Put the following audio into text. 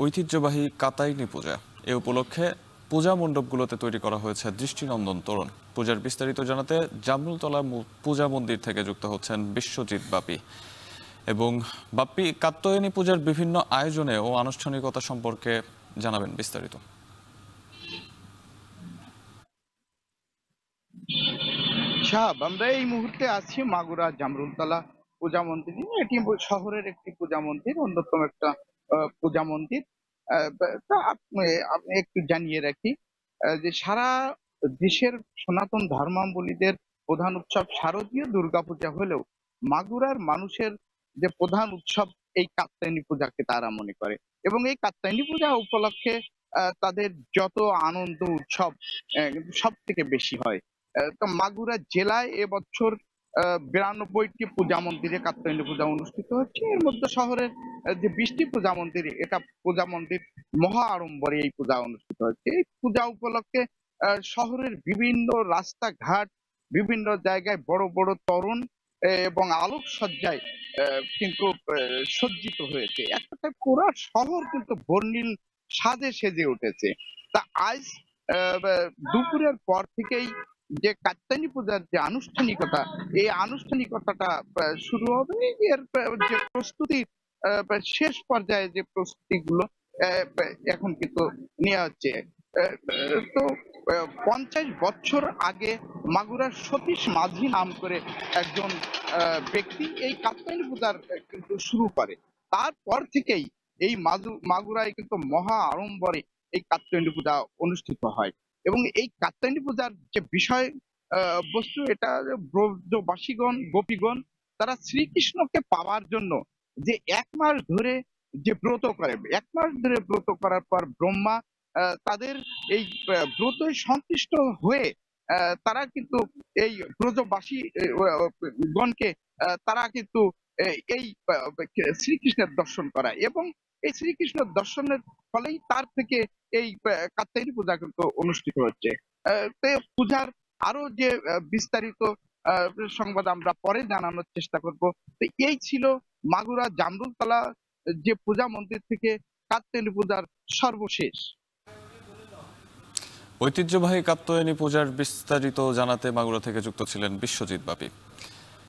ঐতিহ্যবাহী কাতাইনি পূজা। এ উপলক্ষে পূজা মণ্ডপগুলোতে তৈরি করা হয়েছে দৃষ্টিনন্দন তোরণ। পূজার বিস্তারিত জানাতে জামরুলতলা পূজা মন্দির থেকে যুক্ত হচ্ছেন বিশ্বজিৎ বাপি। এবং বাপ্পি, কাত্যায়নী পূজার বিভিন্ন আয়োজনে ও আনুষ্ঠানিকতা সম্পর্কে জানাবেন বিস্তারিত। সাহাব, আমরা এই মুহূর্তে আছি মাগুরা জামরুলতলা পূজা মন্দিরে। এটি শহরের একটি পূজা মন্দির, অন্যতম একটা পূজা মন্দির। তা আপনি একটু জানিয়ে রাখি যে সারা দেশের সনাতন ধর্মাবলম্বীদের প্রধান উৎসব শারদীয় দুর্গাপূজা হলেও মাগুরার মানুষের যে প্রধান উৎসব এই কাত্যায়নী পূজাকে তারা মনে করে, এবং এই কাত্যায়নী পূজা উপলক্ষে তাদের যত আনন্দ উৎসব সব থেকে বেশি হয়। তো মাগুরা জেলায় এবছর 92টি পূজা মন্দিরে কাত্যায়নী পূজা অনুষ্ঠিত হচ্ছে। এর মধ্যে শহরের যে 20টি পূজা মন্দির, এটা পূজা মন্দির মহা আড়ম্বরে এই পূজা অনুষ্ঠিত হচ্ছে। এই পূজা উপলক্ষে শহরের বিভিন্ন রাস্তাঘাট, বিভিন্ন জায়গায় বড় বড় তোরণ এবং আলোকসজ্জায় কিন্তু সজ্জিত হয়েছে। এক কথায় পুরা শহর কিন্তু বর্ণিল সাজে সেজে উঠেছে। তা আজ দুপুরের পর থেকেই যে কাত্যায়নী পূজার যে আনুষ্ঠানিকতা, এই আনুষ্ঠানিকতাটা শুরু হবে। এর যে প্রস্তুতি শেষ পর্যায়ে যে প্রস্তুতিগুলো এখন কিন্তু নেওয়া হচ্ছে। তো 50 বছর আগে মাগুরার সতীশ মাঝি নাম করে একজন ব্যক্তি এই কাত্যায়নী পূজার কিন্তু শুরু করে। তারপর থেকেই এই মাগুরায় কিন্তু মহা আড়ম্বরে এই কাত্যায়নী পূজা অনুষ্ঠিত হয়। এবং এই কাত্যায়নী পূজার যে বিষয় বস্তু, এটা ব্রজবাসীগণ গোপীগণ তারা শ্রীকৃষ্ণকে পাওয়ার জন্য যে 1 মাস ধরে যে ব্রত করে, 1 মাস ধরে ব্রত করার পর ব্রহ্মা তাদের এই ব্রতে সন্তুষ্ট হয়ে তারা কিন্তু এই ব্রজবাসী গণকে তারা কিন্তু এই শ্রীকৃষ্ণের দর্শন করায়, এবং এই শ্রীকৃষ্ণের দর্শনের ফলেই তার থেকে এই কাত্যায়নী পূজা কিন্তু অনুষ্ঠিত হচ্ছে। তো পূজার আরো যে বিস্তারিত সংবাদ আমরা পরে জানানোর চেষ্টা করব। তো এই ছিল মাগুরা জামরুলতলা যে পূজা মন্দির থেকে কাত্যায়নী পূজার সর্বশেষ। ঐতিহ্যবাহী কাত্যায়নী পূজার বিস্তারিত জানাতে মাগুরা থেকে যুক্ত ছিলেন বিশ্বজিৎ বাপি।